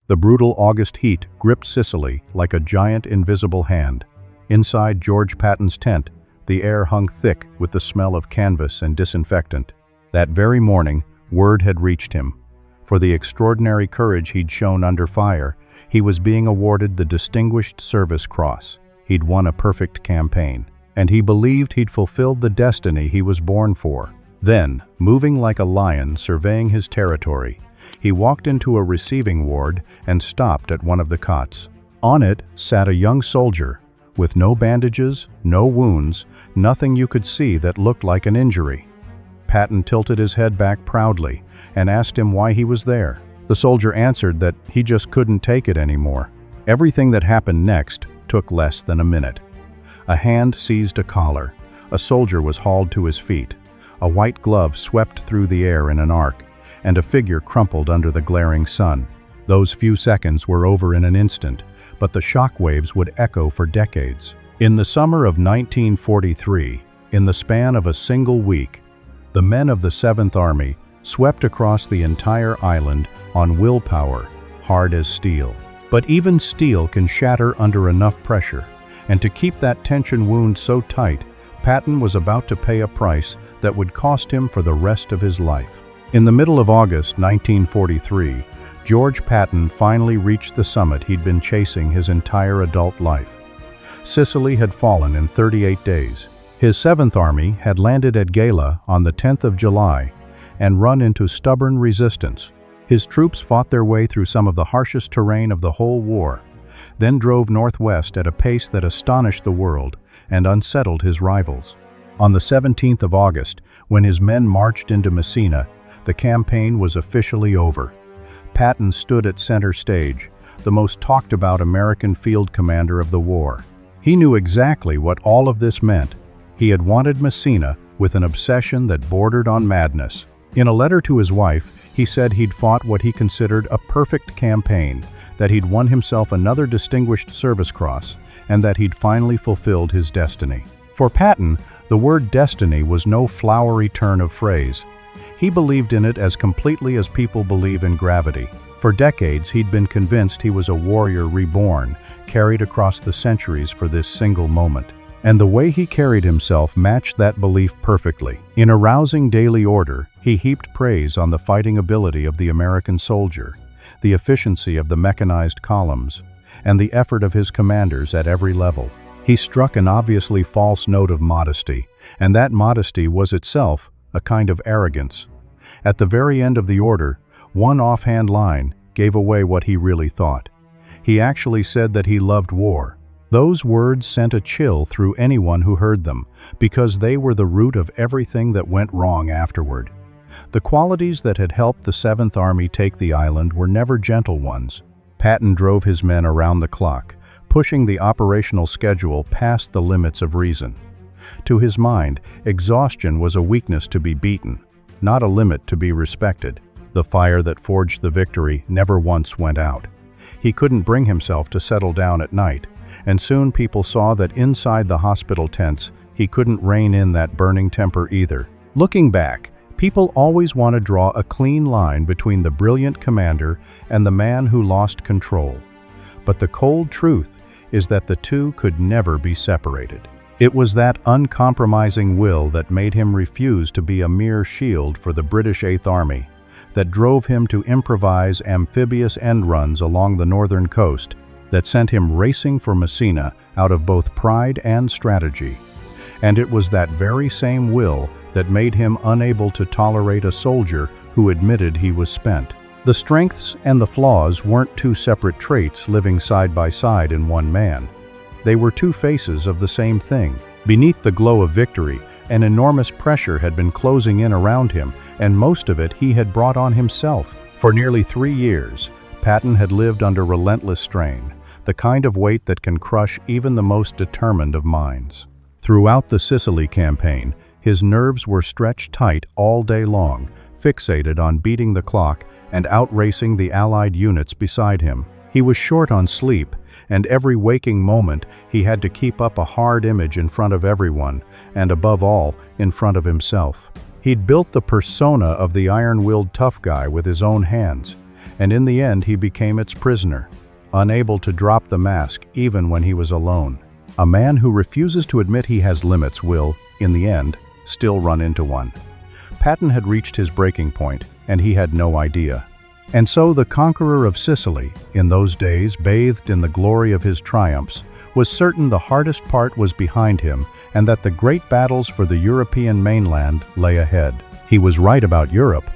The brutal August heat gripped Sicily like a giant invisible hand. Inside George Patton's tent, the air hung thick with the smell of canvas and disinfectant. That very morning, word had reached him. For the extraordinary courage he'd shown under fire, he was being awarded the Distinguished Service Cross. He'd won a perfect campaign, and he believed he'd fulfilled the destiny he was born for. Then, moving like a lion surveying his territory, he walked into a receiving ward and stopped at one of the cots. On it sat a young soldier, with no bandages, no wounds, nothing you could see that looked like an injury. Patton tilted his head back proudly and asked him why he was there. The soldier answered that he just couldn't take it anymore. Everything that happened next took less than a minute. A hand seized a collar. A soldier was hauled to his feet. A white glove swept through the air in an arc, and a figure crumpled under the glaring sun. Those few seconds were over in an instant, but the shock waves would echo for decades. In the summer of 1943, in the span of a single week, the men of the 7th Army swept across the entire island on willpower, hard as steel. But even steel can shatter under enough pressure, and to keep that tension wound so tight, Patton was about to pay a price that would cost him for the rest of his life. In the middle of August 1943, George Patton finally reached the summit he'd been chasing his entire adult life. Sicily had fallen in 38 days. His 7th Army had landed at Gela on the 10th of July and run into stubborn resistance. His troops fought their way through some of the harshest terrain of the whole war, then drove northwest at a pace that astonished the world and unsettled his rivals. On the 17th of August, when his men marched into Messina, the campaign was officially over. Patton stood at center stage, the most talked-about American field commander of the war. He knew exactly what all of this meant. He had wanted Messina with an obsession that bordered on madness. In a letter to his wife, he said he'd fought what he considered a perfect campaign, that he'd won himself another Distinguished Service Cross, and that he'd finally fulfilled his destiny. For Patton, the word destiny was no flowery turn of phrase. He believed in it as completely as people believe in gravity. For decades, he'd been convinced he was a warrior reborn, carried across the centuries for this single moment. And the way he carried himself matched that belief perfectly. In a rousing daily order, he heaped praise on the fighting ability of the American soldier, the efficiency of the mechanized columns, and the effort of his commanders at every level. He struck an obviously false note of modesty, and that modesty was itself a kind of arrogance. At the very end of the order, one offhand line gave away what he really thought. He actually said that he loved war. Those words sent a chill through anyone who heard them, because they were the root of everything that went wrong afterward. The qualities that had helped the 7th Army take the island were never gentle ones. Patton drove his men around the clock, pushing the operational schedule past the limits of reason. To his mind, exhaustion was a weakness to be beaten, not a limit to be respected. The fire that forged the victory never once went out. He couldn't bring himself to settle down at night, and soon people saw that inside the hospital tents, he couldn't rein in that burning temper either. Looking back, people always want to draw a clean line between the brilliant commander and the man who lost control. But the cold truth is that the two could never be separated. It was that uncompromising will that made him refuse to be a mere shield for the British 8th Army, that drove him to improvise amphibious end runs along the northern coast, that sent him racing for Messina out of both pride and strategy. And it was that very same will that made him unable to tolerate a soldier who admitted he was spent. The strengths and the flaws weren't two separate traits living side by side in one man. They were two faces of the same thing. Beneath the glow of victory, an enormous pressure had been closing in around him, and most of it he had brought on himself. For nearly 3 years, Patton had lived under relentless strain, the kind of weight that can crush even the most determined of minds. Throughout the Sicily campaign, his nerves were stretched tight all day long, fixated on beating the clock and outracing the Allied units beside him. He was short on sleep, and every waking moment he had to keep up a hard image in front of everyone, and above all, in front of himself. He'd built the persona of the iron-willed tough guy with his own hands, and in the end he became its prisoner, unable to drop the mask even when he was alone. A man who refuses to admit he has limits will, in the end, still run into one. Patton had reached his breaking point, and he had no idea. And so the conqueror of Sicily, in those days bathed in the glory of his triumphs, was certain the hardest part was behind him and that the great battles for the European mainland lay ahead. He was right about Europe,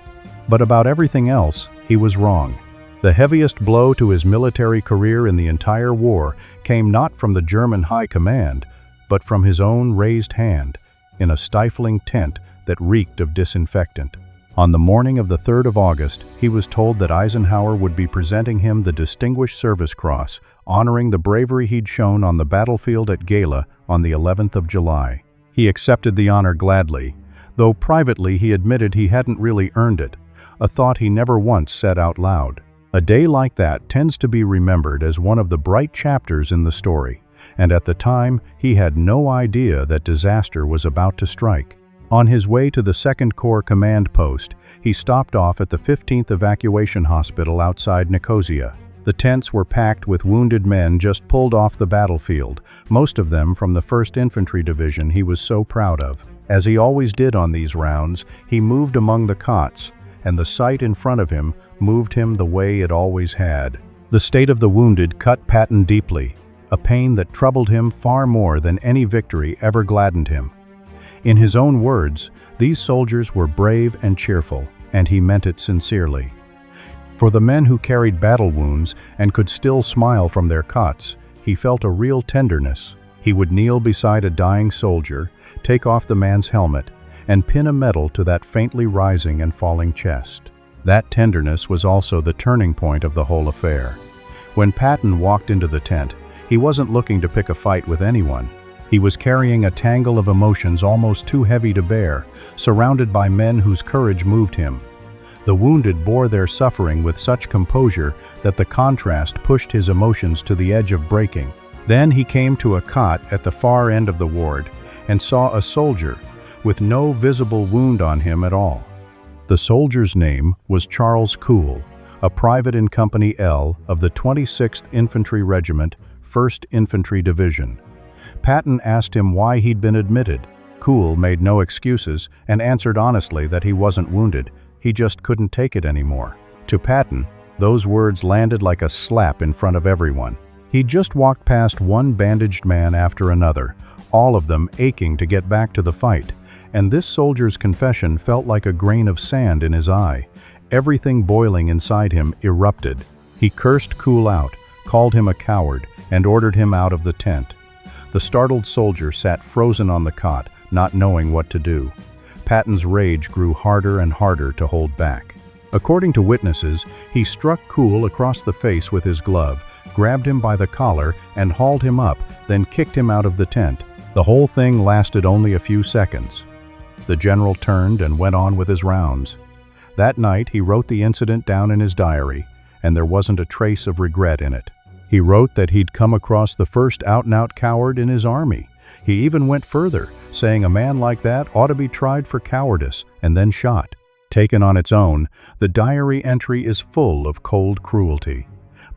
but about everything else, he was wrong. The heaviest blow to his military career in the entire war came not from the German high command, but from his own raised hand, in a stifling tent that reeked of disinfectant. On the morning of the 3rd of August, he was told that Eisenhower would be presenting him the Distinguished Service Cross, honoring the bravery he'd shown on the battlefield at Gala on the 11th of July. He accepted the honor gladly, though privately he admitted he hadn't really earned it, a thought he never once said out loud. A day like that tends to be remembered as one of the bright chapters in the story, and at the time he had no idea that disaster was about to strike. On his way to the 2nd Corps command post, he stopped off at the 15th Evacuation Hospital outside Nicosia. The tents were packed with wounded men just pulled off the battlefield, most of them from the 1st Infantry Division he was so proud of. As he always did on these rounds, he moved among the cots, and the sight in front of him moved him the way it always had. The state of the wounded cut Patton deeply, a pain that troubled him far more than any victory ever gladdened him. In his own words, these soldiers were brave and cheerful, and he meant it sincerely. For the men who carried battle wounds and could still smile from their cots, he felt a real tenderness. He would kneel beside a dying soldier, take off the man's helmet, and pin a medal to that faintly rising and falling chest. That tenderness was also the turning point of the whole affair. When Patton walked into the tent, he wasn't looking to pick a fight with anyone. He was carrying a tangle of emotions almost too heavy to bear, surrounded by men whose courage moved him. The wounded bore their suffering with such composure that the contrast pushed his emotions to the edge of breaking. Then he came to a cot at the far end of the ward and saw a soldier with no visible wound on him at all. The soldier's name was Charles Kuhl, a private in Company L of the 26th Infantry Regiment, 1st Infantry Division. Patton asked him why he'd been admitted. Kuhl made no excuses and answered honestly that he wasn't wounded, he just couldn't take it anymore. To Patton, those words landed like a slap in front of everyone. He'd just walked past one bandaged man after another, all of them aching to get back to the fight, and this soldier's confession felt like a grain of sand in his eye. Everything boiling inside him erupted. He cursed Kuhl out, called him a coward, and ordered him out of the tent. The startled soldier sat frozen on the cot, not knowing what to do. Patton's rage grew harder and harder to hold back. According to witnesses, he struck Kuhl across the face with his glove, grabbed him by the collar, and hauled him up, then kicked him out of the tent. The whole thing lasted only a few seconds. The general turned and went on with his rounds. That night, he wrote the incident down in his diary, and there wasn't a trace of regret in it. He wrote that he'd come across the first out-and-out coward in his army. He even went further, saying a man like that ought to be tried for cowardice and then shot. Taken on its own, the diary entry is full of cold cruelty.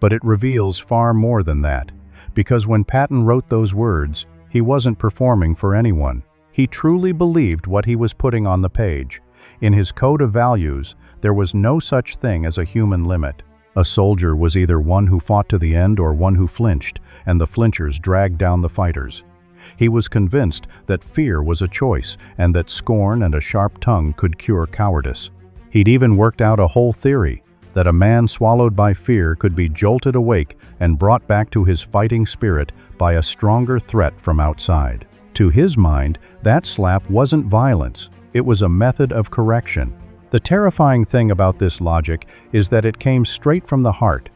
But it reveals far more than that, because when Patton wrote those words, he wasn't performing for anyone. He truly believed what he was putting on the page. In his code of values, there was no such thing as a human limit. A soldier was either one who fought to the end or one who flinched, and the flinchers dragged down the fighters. He was convinced that fear was a choice and that scorn and a sharp tongue could cure cowardice. He'd even worked out a whole theory that a man swallowed by fear could be jolted awake and brought back to his fighting spirit by a stronger threat from outside. To his mind, that slap wasn't violence, it was a method of correction. The terrifying thing about this logic is that it came straight from the heart,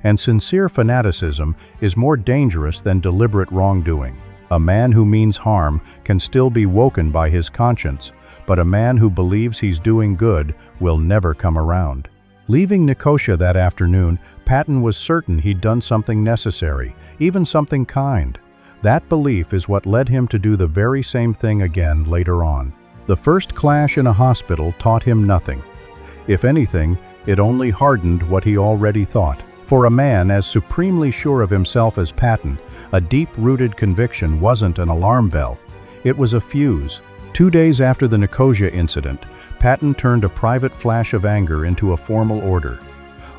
and sincere fanaticism is more dangerous than deliberate wrongdoing. A man who means harm can still be woken by his conscience, but a man who believes he's doing good will never come around. Leaving Nicosia that afternoon, Patton was certain he'd done something necessary, even something kind. That belief is what led him to do the very same thing again later on. The first clash in a hospital taught him nothing. If anything, it only hardened what he already thought. For a man as supremely sure of himself as Patton, a deep-rooted conviction wasn't an alarm bell. It was a fuse. 2 days after the Nicosia incident, Patton turned a private flash of anger into a formal order.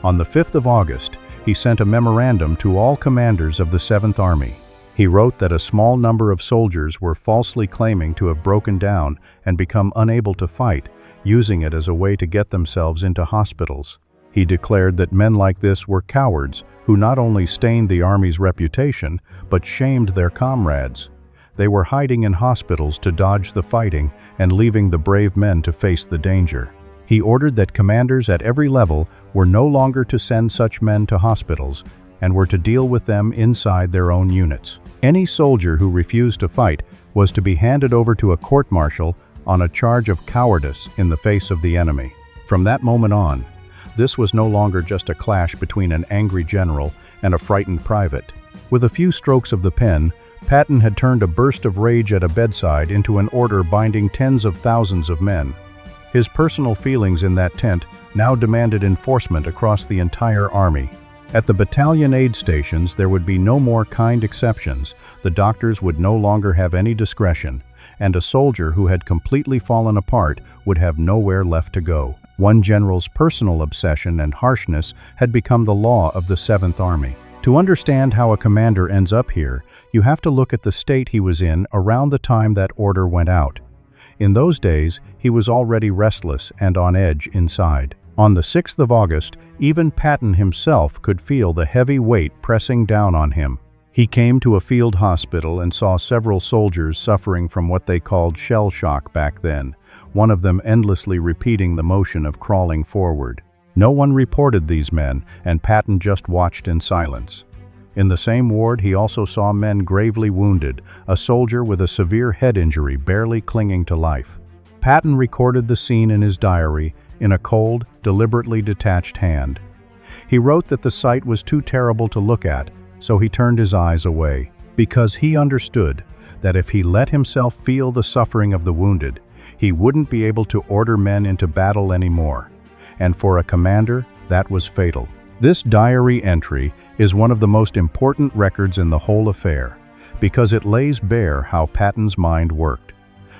On the 5th of August, he sent a memorandum to all commanders of the 7th Army. He wrote that a small number of soldiers were falsely claiming to have broken down and become unable to fight, using it as a way to get themselves into hospitals. He declared that men like this were cowards who not only stained the Army's reputation, but shamed their comrades. They were hiding in hospitals to dodge the fighting and leaving the brave men to face the danger. He ordered that commanders at every level were no longer to send such men to hospitals and were to deal with them inside their own units. Any soldier who refused to fight was to be handed over to a court-martial on a charge of cowardice in the face of the enemy. From that moment on, this was no longer just a clash between an angry general and a frightened private. With a few strokes of the pen, Patton had turned a burst of rage at a bedside into an order binding tens of thousands of men. His personal feelings in that tent now demanded enforcement across the entire army. At the battalion aid stations, there would be no more kind exceptions, the doctors would no longer have any discretion, and a soldier who had completely fallen apart would have nowhere left to go. One general's personal obsession and harshness had become the law of the 7th Army. To understand how a commander ends up here, you have to look at the state he was in around the time that order went out. In those days, he was already restless and on edge inside. On the 6th of August, even Patton himself could feel the heavy weight pressing down on him. He came to a field hospital and saw several soldiers suffering from what they called shell shock back then, one of them endlessly repeating the motion of crawling forward. No one reported these men, and Patton just watched in silence. In the same ward, he also saw men gravely wounded, a soldier with a severe head injury barely clinging to life. Patton recorded the scene in his diary in a cold, deliberately detached hand. He wrote that the sight was too terrible to look at, so he turned his eyes away, because he understood that if he let himself feel the suffering of the wounded, he wouldn't be able to order men into battle anymore. And for a commander, that was fatal. This diary entry is one of the most important records in the whole affair, because it lays bare how Patton's mind worked.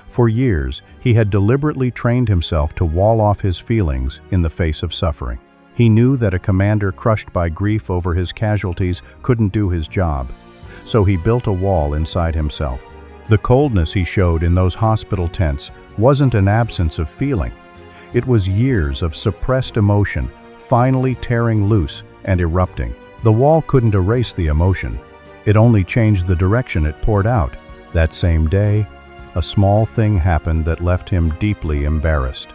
For years, he had deliberately trained himself to wall off his feelings in the face of suffering. He knew that a commander crushed by grief over his casualties couldn't do his job, so he built a wall inside himself. The coldness he showed in those hospital tents wasn't an absence of feeling. It was years of suppressed emotion finally tearing loose and erupting. The wall couldn't erase the emotion. It only changed the direction it poured out. That same day, a small thing happened that left him deeply embarrassed.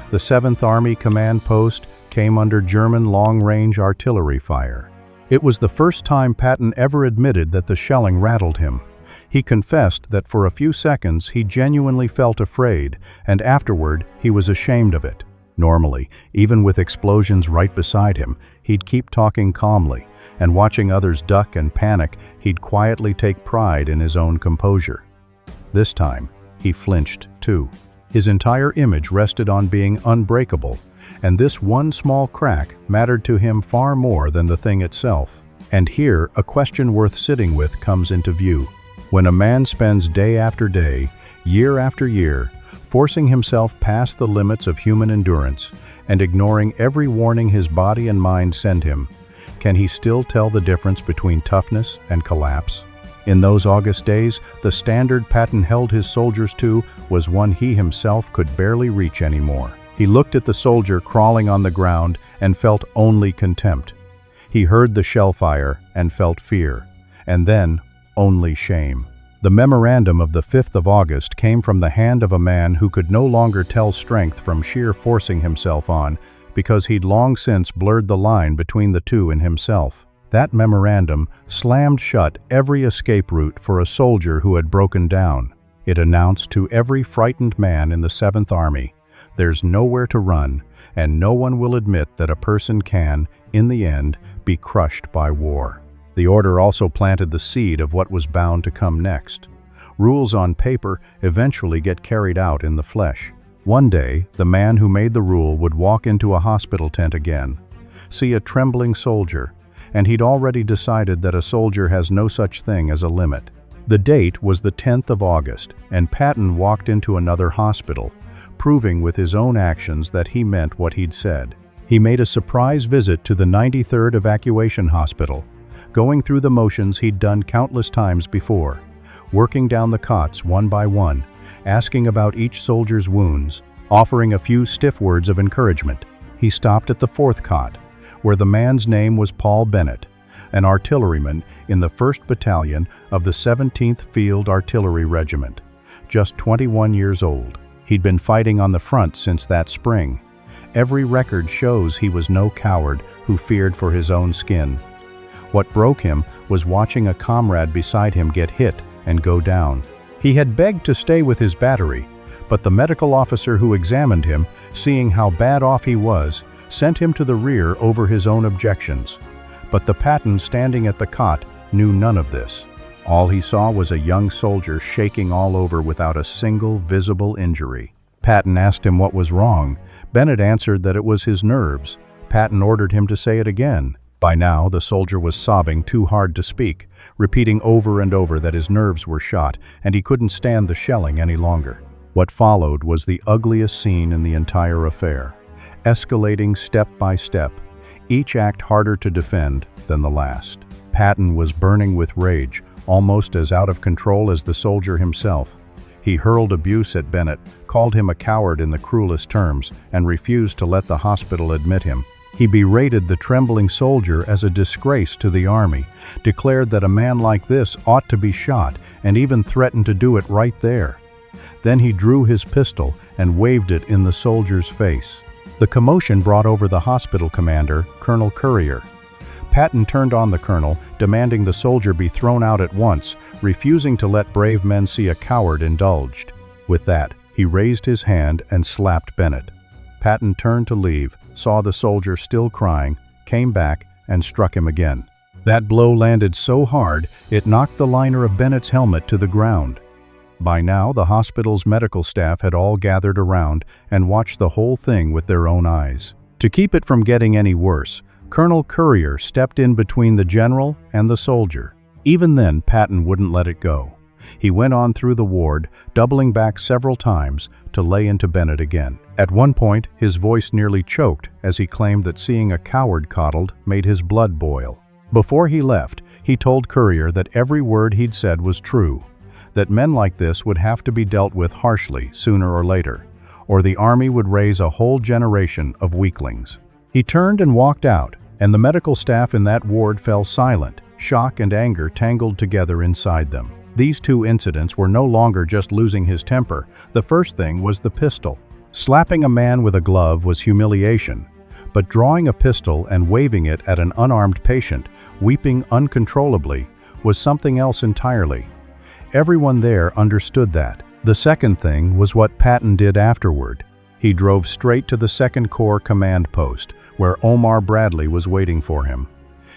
The 7th Army command post came under German long-range artillery fire. It was the first time Patton ever admitted that the shelling rattled him. He confessed that for a few seconds he genuinely felt afraid, and afterward he was ashamed of it. Normally, even with explosions right beside him, he'd keep talking calmly, and watching others duck and panic, he'd quietly take pride in his own composure. This time, he flinched too. His entire image rested on being unbreakable, and this one small crack mattered to him far more than the thing itself. And here, a question worth sitting with comes into view. When a man spends day after day, year after year, forcing himself past the limits of human endurance and ignoring every warning his body and mind send him, can he still tell the difference between toughness and collapse? In those August days, the standard Patton held his soldiers to was one he himself could barely reach anymore. He looked at the soldier crawling on the ground and felt only contempt. He heard the shell fire and felt fear, and then only shame. The memorandum of the 5th of August came from the hand of a man who could no longer tell strength from sheer forcing himself on, because he'd long since blurred the line between the two in himself. That memorandum slammed shut every escape route for a soldier who had broken down. It announced to every frightened man in the 7th Army, there's nowhere to run, and no one will admit that a person can, in the end, be crushed by war. The order also planted the seed of what was bound to come next. Rules on paper eventually get carried out in the flesh. One day, the man who made the rule would walk into a hospital tent again, see a trembling soldier, and he'd already decided that a soldier has no such thing as a limit. The date was the 10th of August, and Patton walked into another hospital, proving with his own actions that he meant what he'd said. He made a surprise visit to the 93rd Evacuation Hospital, going through the motions he'd done countless times before, working down the cots one by one, asking about each soldier's wounds, offering a few stiff words of encouragement. He stopped at the 4th cot, where the man's name was Paul Bennett, an artilleryman in the 1st Battalion of the 17th Field Artillery Regiment, just 21 years old. He'd been fighting on the front since that spring. Every record shows he was no coward who feared for his own skin. What broke him was watching a comrade beside him get hit and go down. He had begged to stay with his battery, but the medical officer who examined him, seeing how bad off he was, sent him to the rear over his own objections. But the Patton standing at the cot knew none of this. All he saw was a young soldier shaking all over without a single visible injury. Patton asked him what was wrong. Bennett answered that it was his nerves. Patton ordered him to say it again. By now, the soldier was sobbing too hard to speak, repeating over and over that his nerves were shot and he couldn't stand the shelling any longer. What followed was the ugliest scene in the entire affair, escalating step by step, each act harder to defend than the last. Patton was burning with rage, almost as out of control as the soldier himself. He hurled abuse at Bennett, called him a coward in the cruelest terms, and refused to let the hospital admit him. He berated the trembling soldier as a disgrace to the army, declared that a man like this ought to be shot, and even threatened to do it right there. Then he drew his pistol and waved it in the soldier's face. The commotion brought over the hospital commander, Colonel Courier. Patton turned on the colonel, demanding the soldier be thrown out at once, refusing to let brave men see a coward indulged. With that, he raised his hand and slapped Bennett. Patton turned to leave, saw the soldier still crying, came back, and struck him again. That blow landed so hard, it knocked the liner of Bennett's helmet to the ground. By now, the hospital's medical staff had all gathered around and watched the whole thing with their own eyes. To keep it from getting any worse, Colonel Courier stepped in between the general and the soldier. Even then, Patton wouldn't let it go. He went on through the ward, doubling back several times to lay into Bennett again. At one point, his voice nearly choked as he claimed that seeing a coward coddled made his blood boil. Before he left, he told Courier that every word he'd said was true, that men like this would have to be dealt with harshly sooner or later, or the army would raise a whole generation of weaklings. He turned and walked out, and the medical staff in that ward fell silent, shock and anger tangled together inside them. These two incidents were no longer just losing his temper. The first thing was the pistol. Slapping a man with a glove was humiliation, but drawing a pistol and waving it at an unarmed patient, weeping uncontrollably, was something else entirely. Everyone there understood that. The second thing was what Patton did afterward. He drove straight to the 2nd Corps command post, where Omar Bradley was waiting for him.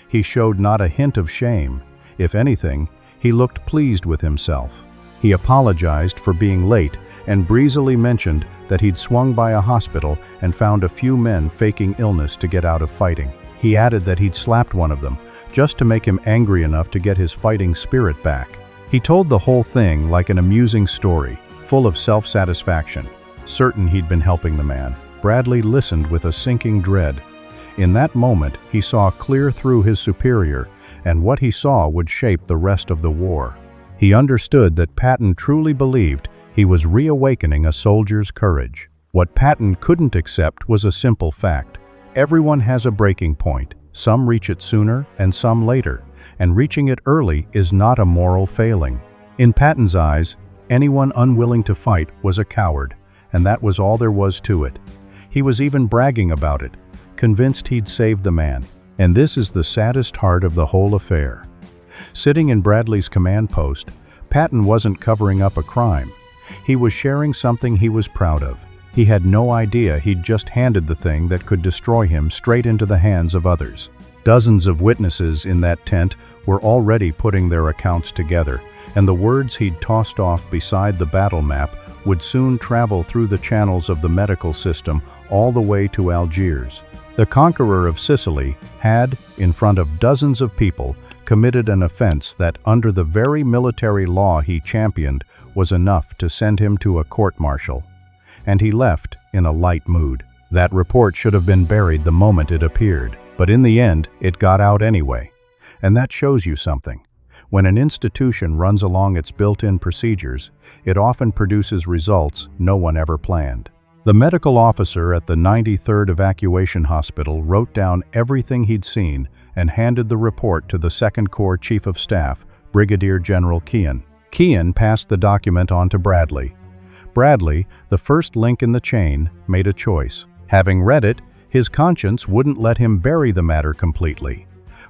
He showed not a hint of shame. If anything, he looked pleased with himself. He apologized for being late and breezily mentioned that he'd swung by a hospital and found a few men faking illness to get out of fighting. He added that he'd slapped one of them, just to make him angry enough to get his fighting spirit back. He told the whole thing like an amusing story, full of self-satisfaction. Certain he'd been helping the man, Bradley listened with a sinking dread. In that moment, he saw clear through his superior, and what he saw would shape the rest of the war. He understood that Patton truly believed he was reawakening a soldier's courage. What Patton couldn't accept was a simple fact. Everyone has a breaking point. Some reach it sooner and some later, and reaching it early is not a moral failing. In Patton's eyes, anyone unwilling to fight was a coward, and that was all there was to it. He was even bragging about it, convinced he'd saved the man. And this is the saddest part of the whole affair. Sitting in Bradley's command post, Patton wasn't covering up a crime. He was sharing something he was proud of. He had no idea he'd just handed the thing that could destroy him straight into the hands of others. Dozens of witnesses in that tent were already putting their accounts together, and the words he'd tossed off beside the battle map would soon travel through the channels of the medical system all the way to Algiers. The conqueror of Sicily had, in front of dozens of people, committed an offense that, under the very military law he championed, was enough to send him to a court-martial. And he left in a light mood. That report should have been buried the moment it appeared, but in the end, it got out anyway. And that shows you something. When an institution runs along its built-in procedures, it often produces results no one ever planned. The medical officer at the 93rd Evacuation Hospital wrote down everything he'd seen and handed the report to the 2nd Corps Chief of Staff, Brigadier General Kean. Kean passed the document on to Bradley. Bradley, the first link in the chain, made a choice. Having read it, his conscience wouldn't let him bury the matter completely.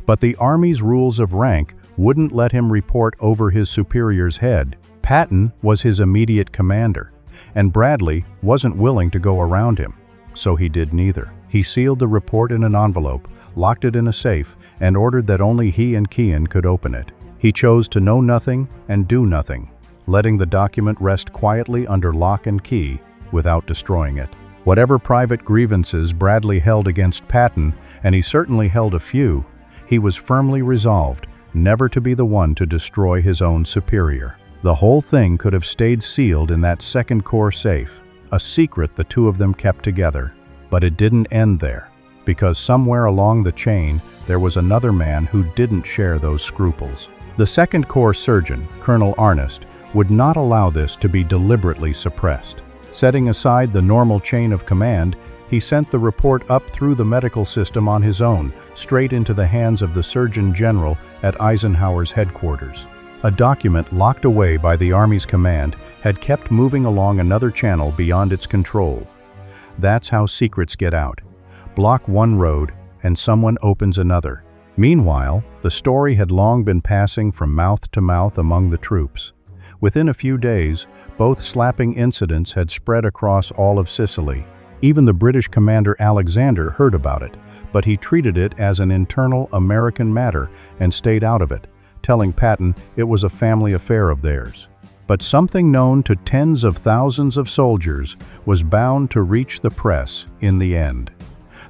But the Army's rules of rank wouldn't let him report over his superior's head. Patton was his immediate commander, and Bradley wasn't willing to go around him, so he did neither. He sealed the report in an envelope, locked it in a safe, and ordered that only he and Kean could open it. He chose to know nothing and do nothing, letting the document rest quietly under lock and key without destroying it. Whatever private grievances Bradley held against Patton, and he certainly held a few, he was firmly resolved never to be the one to destroy his own superior. The whole thing could have stayed sealed in that 2nd Corps safe, a secret the two of them kept together. But it didn't end there, because somewhere along the chain there was another man who didn't share those scruples. The 2nd Corps surgeon, Colonel Arnest, would not allow this to be deliberately suppressed. Setting aside the normal chain of command, he sent the report up through the medical system on his own, straight into the hands of the Surgeon General at Eisenhower's headquarters. A document locked away by the Army's command had kept moving along another channel beyond its control. That's how secrets get out. Block one road, and someone opens another. Meanwhile, the story had long been passing from mouth to mouth among the troops. Within a few days, both slapping incidents had spread across all of Sicily. Even the British commander Alexander heard about it, but he treated it as an internal American matter and stayed out of it, telling Patton it was a family affair of theirs. But something known to tens of thousands of soldiers was bound to reach the press in the end.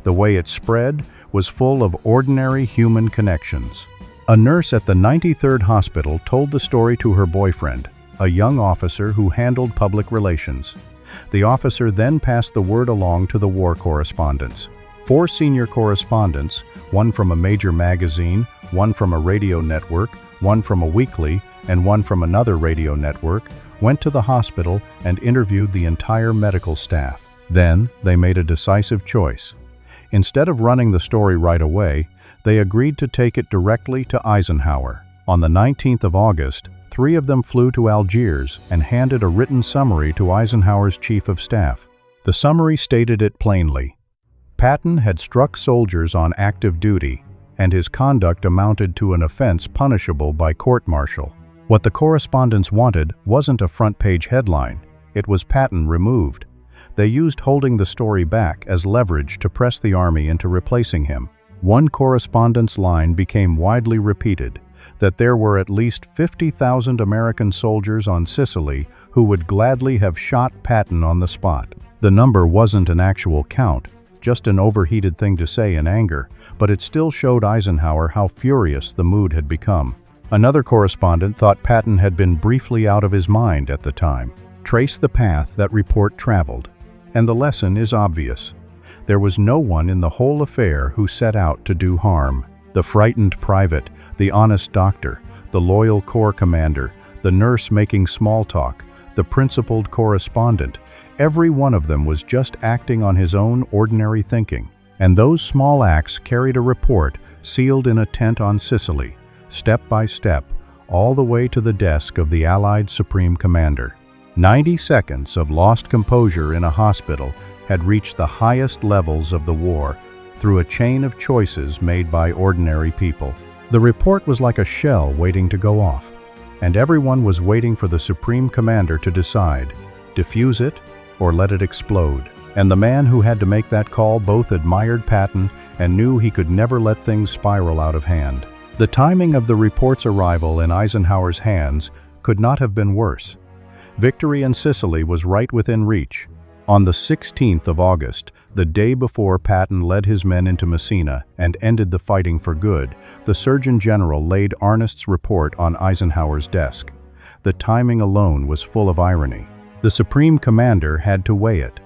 The way it spread was full of ordinary human connections. A nurse at the 93rd Hospital told the story to her boyfriend, a young officer who handled public relations. The officer then passed the word along to the war correspondents. 4 senior correspondents, one from a major magazine, one from a radio network, one from a weekly, and one from another radio network, went to the hospital and interviewed the entire medical staff. Then, they made a decisive choice. Instead of running the story right away, they agreed to take it directly to Eisenhower. On the 19th of August, 3 of them flew to Algiers and handed a written summary to Eisenhower's chief of staff. The summary stated it plainly. Patton had struck soldiers on active duty, and his conduct amounted to an offense punishable by court-martial. What the correspondents wanted wasn't a front-page headline. It was Patton removed. They used holding the story back as leverage to press the Army into replacing him. One correspondent's line became widely repeated, that there were at least 50,000 American soldiers on Sicily who would gladly have shot Patton on the spot. The number wasn't an actual count, just an overheated thing to say in anger, but it still showed Eisenhower how furious the mood had become. Another correspondent thought Patton had been briefly out of his mind at the time. Trace the path that report traveled, and the lesson is obvious. There was no one in the whole affair who set out to do harm. The frightened private, the honest doctor, the loyal corps commander, the nurse making small talk, the principled correspondent, every one of them was just acting on his own ordinary thinking. And those small acts carried a report sealed in a tent on Sicily, step by step, all the way to the desk of the Allied Supreme Commander. 90 seconds of lost composure in a hospital had reached the highest levels of the war through a chain of choices made by ordinary people. The report was like a shell waiting to go off, and everyone was waiting for the Supreme Commander to decide, defuse it or let it explode. And the man who had to make that call both admired Patton and knew he could never let things spiral out of hand. The timing of the report's arrival in Eisenhower's hands could not have been worse. Victory in Sicily was right within reach. On the 16th of August, the day before Patton led his men into Messina and ended the fighting for good, the Surgeon General laid Arnest's report on Eisenhower's desk. The timing alone was full of irony. The Supreme Commander had to weigh it.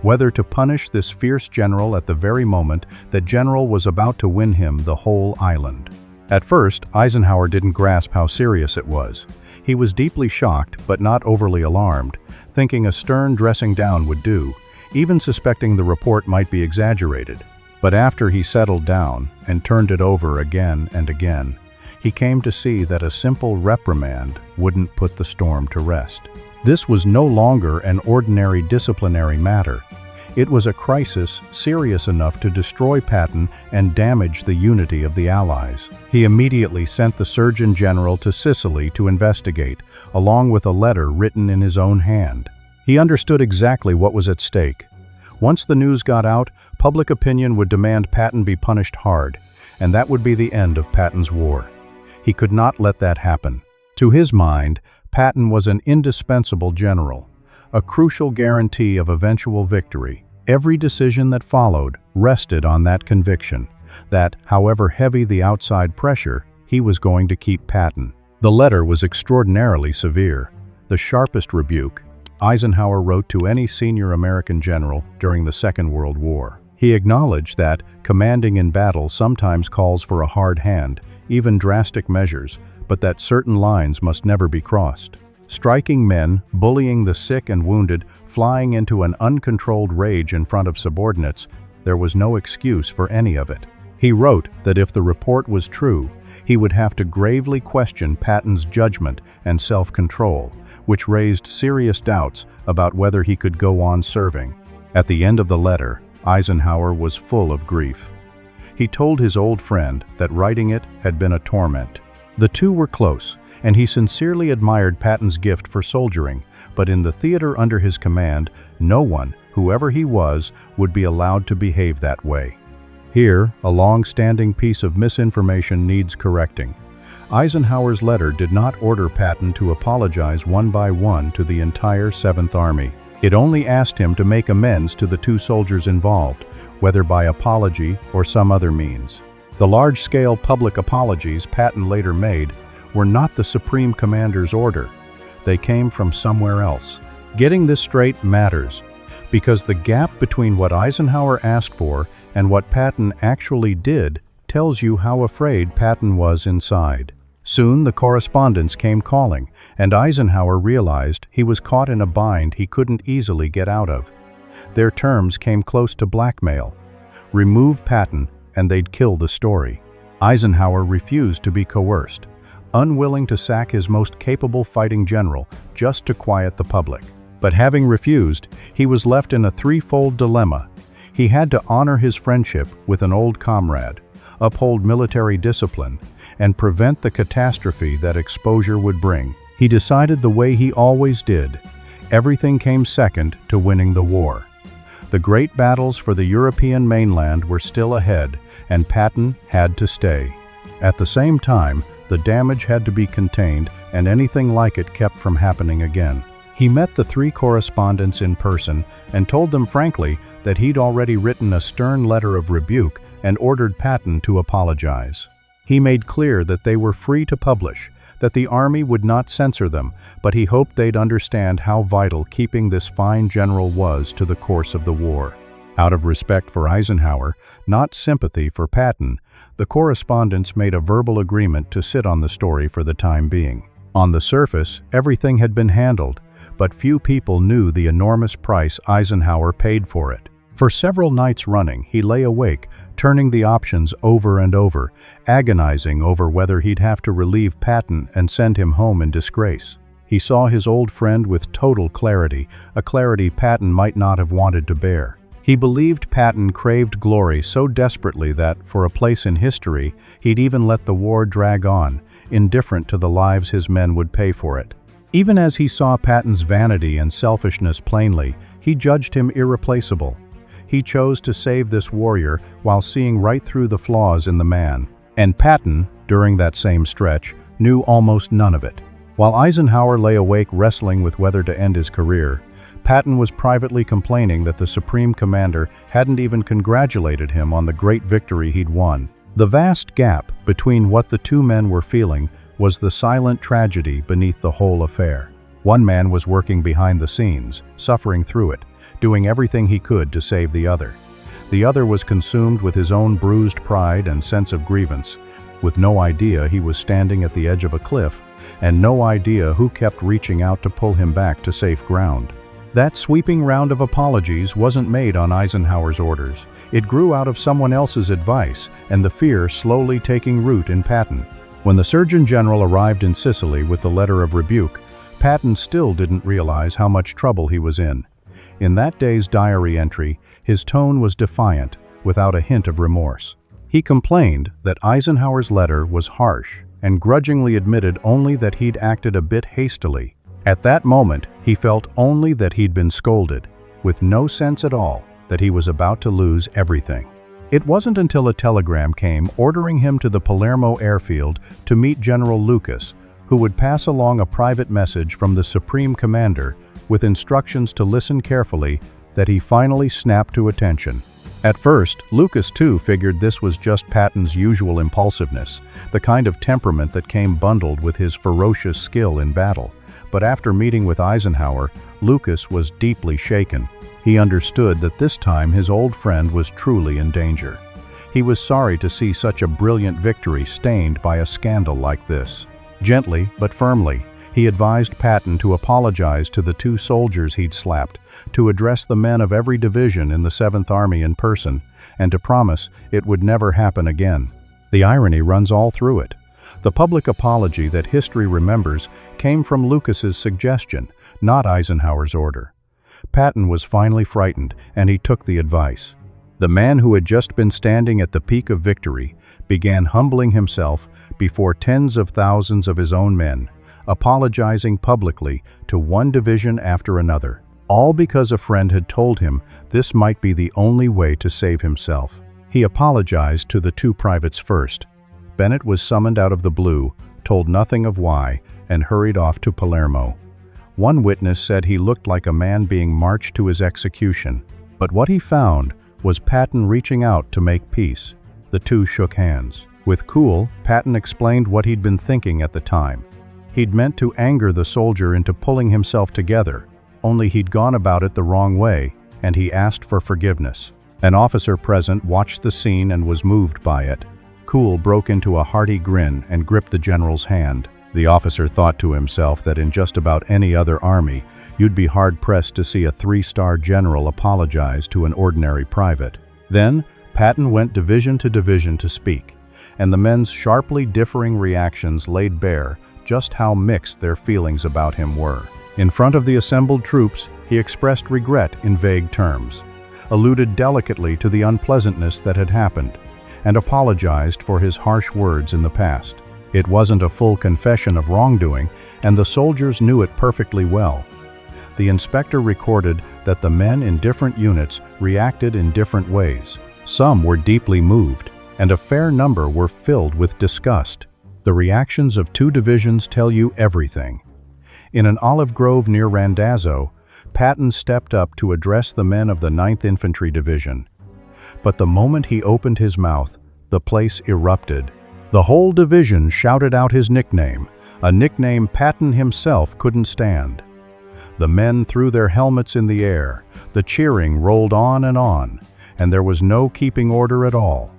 Whether to punish this fierce general at the very moment that general was about to win him the whole island. At first, Eisenhower didn't grasp how serious it was. He was deeply shocked, but not overly alarmed, thinking a stern dressing down would do, even suspecting the report might be exaggerated. But after he settled down and turned it over again and again, he came to see that a simple reprimand wouldn't put the storm to rest. This was no longer an ordinary disciplinary matter. It was a crisis serious enough to destroy Patton and damage the unity of the Allies. He immediately sent the Surgeon General to Sicily to investigate, along with a letter written in his own hand. He understood exactly what was at stake. Once the news got out, public opinion would demand Patton be punished hard, and that would be the end of Patton's war. He could not let that happen. To his mind, Patton was an indispensable general, a crucial guarantee of eventual victory. Every decision that followed rested on that conviction, that, however heavy the outside pressure, he was going to keep Patton. The letter was extraordinarily severe, the sharpest rebuke Eisenhower wrote to any senior American general during the Second World War. He acknowledged that commanding in battle sometimes calls for a hard hand, even drastic measures, but that certain lines must never be crossed. Striking men, bullying the sick and wounded, flying into an uncontrolled rage in front of subordinates, there was no excuse for any of it. He wrote that if the report was true, he would have to gravely question Patton's judgment and self-control, which raised serious doubts about whether he could go on serving. At the end of the letter, Eisenhower was full of grief. He told his old friend that writing it had been a torment. The two were close, and he sincerely admired Patton's gift for soldiering, but in the theater under his command, no one, whoever he was, would be allowed to behave that way. Here, a long-standing piece of misinformation needs correcting. Eisenhower's letter did not order Patton to apologize one by one to the entire 7th Army. It only asked him to make amends to the two soldiers involved, whether by apology or some other means. The large-scale public apologies Patton later made were not the Supreme Commander's order. They came from somewhere else. Getting this straight matters, because the gap between what Eisenhower asked for and what Patton actually did tells you how afraid Patton was inside. Soon the correspondence came calling, and Eisenhower realized he was caught in a bind he couldn't easily get out of. Their terms came close to blackmail. Remove Patton, and they'd kill the story. Eisenhower refused to be coerced, unwilling to sack his most capable fighting general just to quiet the public. But having refused, he was left in a threefold dilemma. He had to honor his friendship with an old comrade, uphold military discipline, and prevent the catastrophe that exposure would bring. He decided the way he always did. Everything came second to winning the war. The great battles for the European mainland were still ahead, and Patton had to stay. At the same time, the damage had to be contained, and anything like it kept from happening again. He met the three correspondents in person and told them frankly that he'd already written a stern letter of rebuke and ordered Patton to apologize. He made clear that they were free to publish, that the Army would not censor them, but he hoped they'd understand how vital keeping this fine general was to the course of the war. Out of respect for Eisenhower, not sympathy for Patton, the correspondents made a verbal agreement to sit on the story for the time being. On the surface, everything had been handled, but few people knew the enormous price Eisenhower paid for it. For several nights running, he lay awake, turning the options over and over, agonizing over whether he'd have to relieve Patton and send him home in disgrace. He saw his old friend with total clarity, a clarity Patton might not have wanted to bear. He believed Patton craved glory so desperately that, for a place in history, he'd even let the war drag on, indifferent to the lives his men would pay for it. Even as he saw Patton's vanity and selfishness plainly, he judged him irreplaceable. He chose to save this warrior while seeing right through the flaws in the man. And Patton, during that same stretch, knew almost none of it. While Eisenhower lay awake wrestling with whether to end his career, Patton was privately complaining that the Supreme Commander hadn't even congratulated him on the great victory he'd won. The vast gap between what the two men were feeling was the silent tragedy beneath the whole affair. One man was working behind the scenes, suffering through it, doing everything he could to save the other. The other was consumed with his own bruised pride and sense of grievance, with no idea he was standing at the edge of a cliff, and no idea who kept reaching out to pull him back to safe ground. That sweeping round of apologies wasn't made on Eisenhower's orders. It grew out of someone else's advice, and the fear slowly taking root in Patton. When the Surgeon General arrived in Sicily with the letter of rebuke, Patton still didn't realize how much trouble he was in. In that day's diary entry, his tone was defiant, without a hint of remorse. He complained that Eisenhower's letter was harsh, and grudgingly admitted only that he'd acted a bit hastily. At that moment, he felt only that he'd been scolded, with no sense at all that he was about to lose everything. It wasn't until a telegram came ordering him to the Palermo airfield to meet General Lucas, who would pass along a private message from the Supreme Commander with instructions to listen carefully, that he finally snapped to attention. At first, Lucas too figured this was just Patton's usual impulsiveness, the kind of temperament that came bundled with his ferocious skill in battle. But after meeting with Eisenhower, Lucas was deeply shaken. He understood that this time his old friend was truly in danger. He was sorry to see such a brilliant victory stained by a scandal like this. Gently but firmly, he advised Patton to apologize to the two soldiers he'd slapped, to address the men of every division in the 7th Army in person, and to promise it would never happen again. The irony runs all through it. The public apology that history remembers came from Lucas's suggestion, not Eisenhower's order. Patton was finally frightened, and he took the advice. The man who had just been standing at the peak of victory began humbling himself before tens of thousands of his own men, apologizing publicly to one division after another, all because a friend had told him this might be the only way to save himself. He apologized to the two privates first. Bennett was summoned out of the blue, told nothing of why, and hurried off to Palermo. One witness said he looked like a man being marched to his execution, but what he found was Patton reaching out to make peace. The two shook hands. With Kuhl, Patton explained what he'd been thinking at the time. He'd meant to anger the soldier into pulling himself together, only he'd gone about it the wrong way, and he asked for forgiveness. An officer present watched the scene and was moved by it. Kuhl broke into a hearty grin and gripped the general's hand. The officer thought to himself that in just about any other army, you'd be hard-pressed to see a 3-star general apologize to an ordinary private. Then, Patton went division to speak, and the men's sharply differing reactions laid bare just how mixed their feelings about him were. In front of the assembled troops, he expressed regret in vague terms, alluded delicately to the unpleasantness that had happened, and apologized for his harsh words in the past. It wasn't a full confession of wrongdoing, and the soldiers knew it perfectly well. The inspector recorded that the men in different units reacted in different ways. Some were deeply moved, and a fair number were filled with disgust. The reactions of two divisions tell you everything. In an olive grove near Randazzo, Patton stepped up to address the men of the 9th Infantry Division. But the moment he opened his mouth, the place erupted. The whole division shouted out his nickname, a nickname Patton himself couldn't stand. The men threw their helmets in the air, the cheering rolled on, and there was no keeping order at all.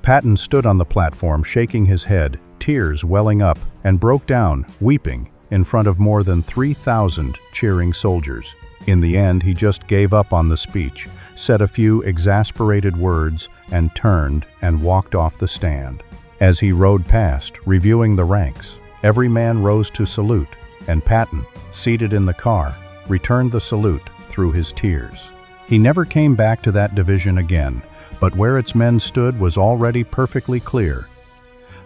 Patton stood on the platform shaking his head, tears welling up, and broke down, weeping, in front of more than 3,000 cheering soldiers. In the end, he just gave up on the speech, said a few exasperated words, and turned and walked off the stand. As he rode past, reviewing the ranks, every man rose to salute, and Patton, seated in the car, returned the salute through his tears. He never came back to that division again, but where its men stood was already perfectly clear.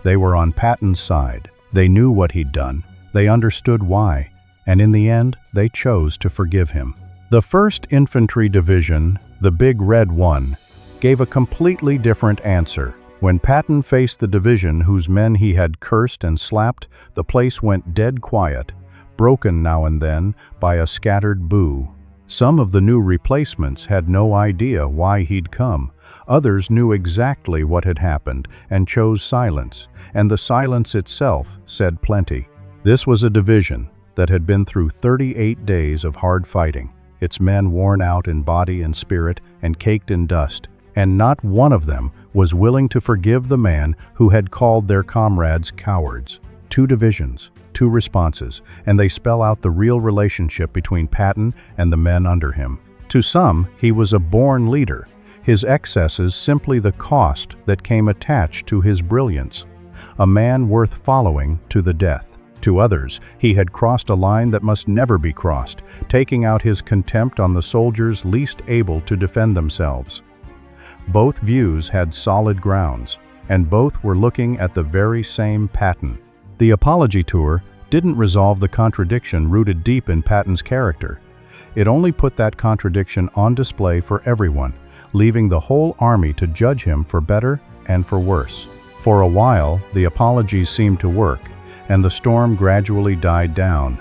They were on Patton's side. They knew what he'd done. They understood why, and in the end, they chose to forgive him. The 1st Infantry Division, the Big Red One, gave a completely different answer. When Patton faced the division whose men he had cursed and slapped, the place went dead quiet, broken now and then by a scattered boo. Some of the new replacements had no idea why he'd come. Others knew exactly what had happened and chose silence, and the silence itself said plenty. This was a division that had been through 38 days of hard fighting, its men worn out in body and spirit and caked in dust, and not one of them was willing to forgive the man who had called their comrades cowards. 2 divisions, 2 responses, and they spell out the real relationship between Patton and the men under him. To some, he was a born leader, his excesses simply the cost that came attached to his brilliance, a man worth following to the death. To others, he had crossed a line that must never be crossed, taking out his contempt on the soldiers least able to defend themselves. Both views had solid grounds, and both were looking at the very same Patton. The apology tour didn't resolve the contradiction rooted deep in Patton's character. It only put that contradiction on display for everyone, leaving the whole army to judge him for better and for worse. For a while, the apologies seemed to work, and the storm gradually died down.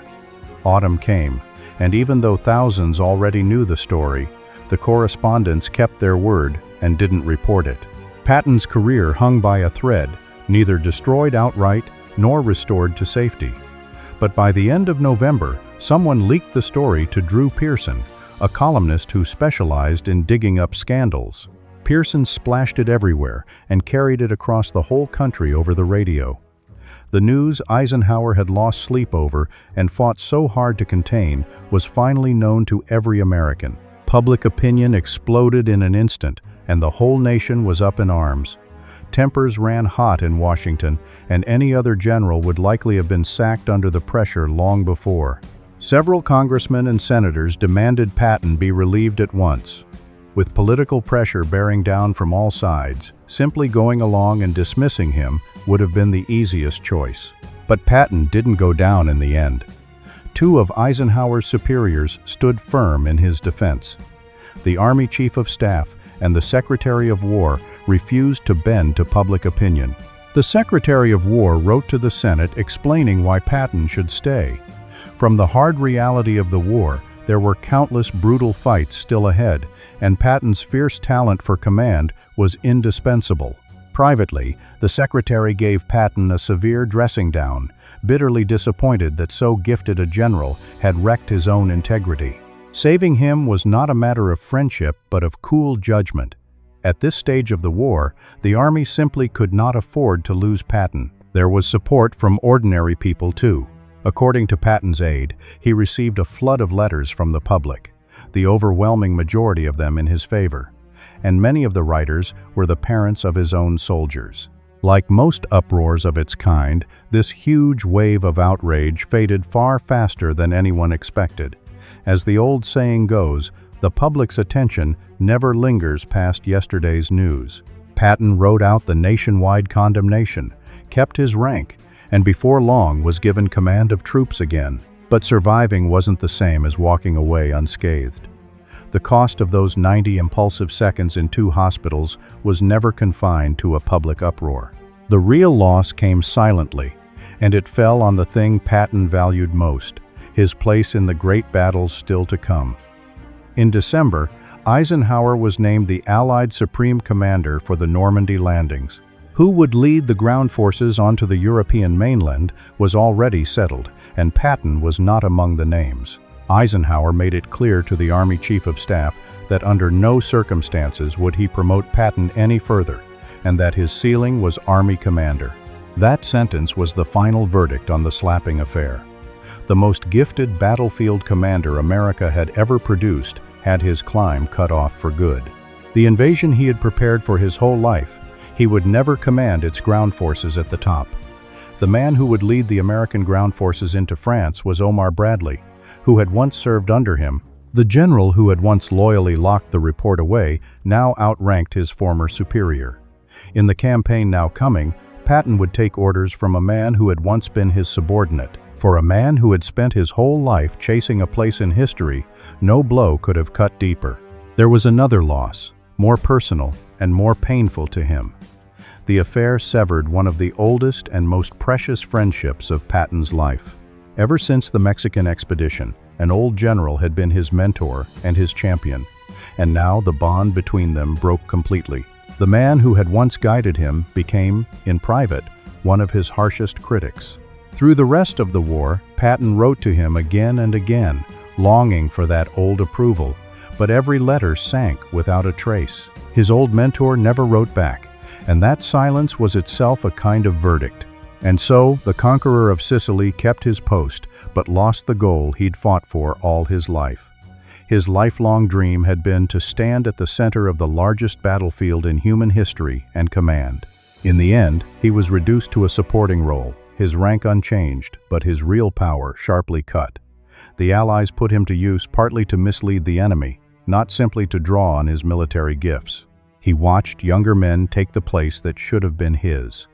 Autumn came, and even though thousands already knew the story, the correspondents kept their word and didn't report it. Patton's career hung by a thread, neither destroyed outright nor restored to safety. But by the end of November, someone leaked the story to Drew Pearson, a columnist who specialized in digging up scandals. Pearson splashed it everywhere and carried it across the whole country over the radio. The news Eisenhower had lost sleep over and fought so hard to contain was finally known to every American. Public opinion exploded in an instant, and the whole nation was up in arms. Tempers ran hot in Washington, and any other general would likely have been sacked under the pressure long before. Several congressmen and senators demanded Patton be relieved at once. With political pressure bearing down from all sides, simply going along and dismissing him would have been the easiest choice. But Patton didn't go down in the end. 2 of Eisenhower's superiors stood firm in his defense. The Army Chief of Staff and the Secretary of War refused to bend to public opinion. The Secretary of War wrote to the Senate explaining why Patton should stay. From the hard reality of the war, there were countless brutal fights still ahead, and Patton's fierce talent for command was indispensable. Privately, the secretary gave Patton a severe dressing down, bitterly disappointed that so gifted a general had wrecked his own integrity. Saving him was not a matter of friendship, but of cool judgment. At this stage of the war, the Army simply could not afford to lose Patton. There was support from ordinary people too. According to Patton's aide, he received a flood of letters from the public, the overwhelming majority of them in his favor, and many of the writers were the parents of his own soldiers. Like most uproars of its kind, this huge wave of outrage faded far faster than anyone expected. As the old saying goes, the public's attention never lingers past yesterday's news. Patton wrote out the nationwide condemnation, kept his rank, and before long was given command of troops again. But surviving wasn't the same as walking away unscathed. The cost of those 90 impulsive seconds in 2 hospitals was never confined to a public uproar. The real loss came silently, and it fell on the thing Patton valued most, his place in the great battles still to come. In December, Eisenhower was named the Allied Supreme Commander for the Normandy landings. Who would lead the ground forces onto the European mainland was already settled, and Patton was not among the names. Eisenhower made it clear to the Army Chief of Staff that under no circumstances would he promote Patton any further, and that his ceiling was Army Commander. That sentence was the final verdict on the slapping affair. The most gifted battlefield commander America had ever produced had his climb cut off for good. The invasion he had prepared for his whole life, he would never command its ground forces at the top. The man who would lead the American ground forces into France was Omar Bradley, who had once served under him. The general who had once loyally locked the report away now outranked his former superior. In the campaign now coming, Patton would take orders from a man who had once been his subordinate. For a man who had spent his whole life chasing a place in history, no blow could have cut deeper. There was another loss, more personal and more painful to him. The affair severed one of the oldest and most precious friendships of Patton's life. Ever since the Mexican expedition, an old general had been his mentor and his champion, and now the bond between them broke completely. The man who had once guided him became, in private, one of his harshest critics. Through the rest of the war, Patton wrote to him again and again, longing for that old approval, but every letter sank without a trace. His old mentor never wrote back, and that silence was itself a kind of verdict. And so, the conqueror of Sicily kept his post, but lost the goal he'd fought for all his life. His lifelong dream had been to stand at the center of the largest battlefield in human history and command. In the end, he was reduced to a supporting role, his rank unchanged, but his real power sharply cut. The Allies put him to use partly to mislead the enemy, not simply to draw on his military gifts. He watched younger men take the place that should have been his.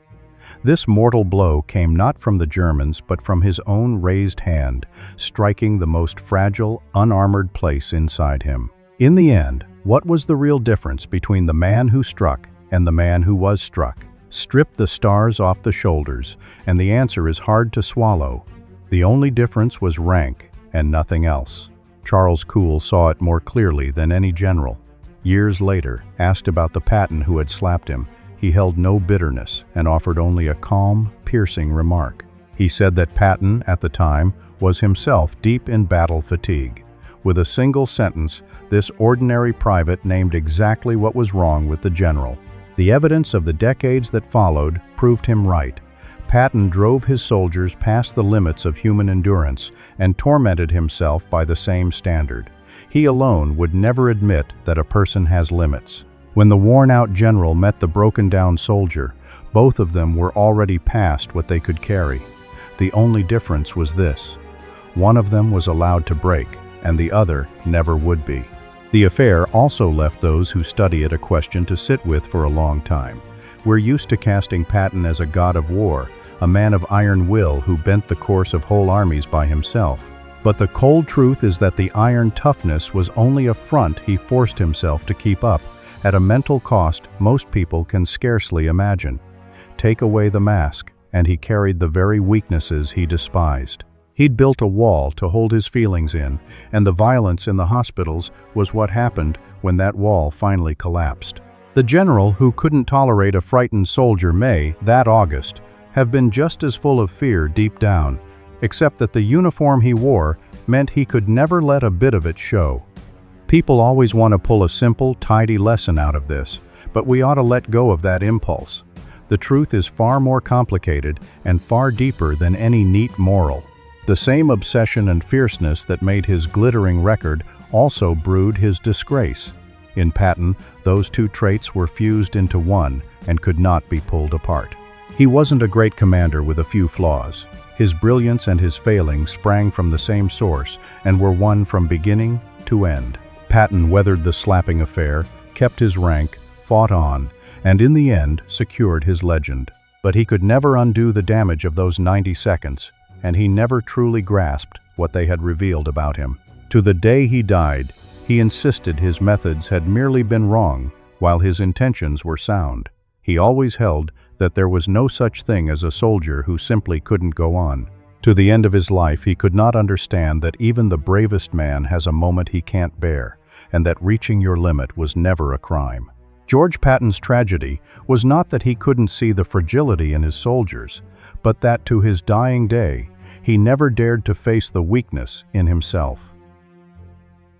This mortal blow came not from the Germans, but from his own raised hand, striking the most fragile, unarmored place inside him. In the end, what was the real difference between the man who struck and the man who was struck? Strip the stars off the shoulders, and the answer is hard to swallow. The only difference was rank, and nothing else. Charles Kuhl saw it more clearly than any general. Years later, asked about the Patton who had slapped him, he held no bitterness and offered only a calm, piercing remark. He said that Patton, at the time, was himself deep in battle fatigue. With a single sentence, this ordinary private named exactly what was wrong with the general. The evidence of the decades that followed proved him right. Patton drove his soldiers past the limits of human endurance and tormented himself by the same standard. He alone would never admit that a person has limits. When the worn-out general met the broken-down soldier, both of them were already past what they could carry. The only difference was this: one of them was allowed to break, and the other never would be. The affair also left those who study it a question to sit with for a long time. We're used to casting Patton as a god of war, a man of iron will who bent the course of whole armies by himself. But the cold truth is that the iron toughness was only a front he forced himself to keep up, at a mental cost most people can scarcely imagine. Take away the mask, and he carried the very weaknesses he despised. He'd built a wall to hold his feelings in, and the violence in the hospitals was what happened when that wall finally collapsed. The general who couldn't tolerate a frightened soldier may, that August, have been just as full of fear deep down, except that the uniform he wore meant he could never let a bit of it show. People always want to pull a simple, tidy lesson out of this, but we ought to let go of that impulse. The truth is far more complicated and far deeper than any neat moral. The same obsession and fierceness that made his glittering record also brewed his disgrace. In Patton, those two traits were fused into one and could not be pulled apart. He wasn't a great commander with a few flaws. His brilliance and his failings sprang from the same source and were one from beginning to end. Patton weathered the slapping affair, kept his rank, fought on, and in the end secured his legend. But he could never undo the damage of those 90 seconds, and he never truly grasped what they had revealed about him. To the day he died, he insisted his methods had merely been wrong, while his intentions were sound. He always held that there was no such thing as a soldier who simply couldn't go on. To the end of his life, he could not understand that even the bravest man has a moment he can't bear, and that reaching your limit was never a crime. George Patton's tragedy was not that he couldn't see the fragility in his soldiers, but that to his dying day, he never dared to face the weakness in himself.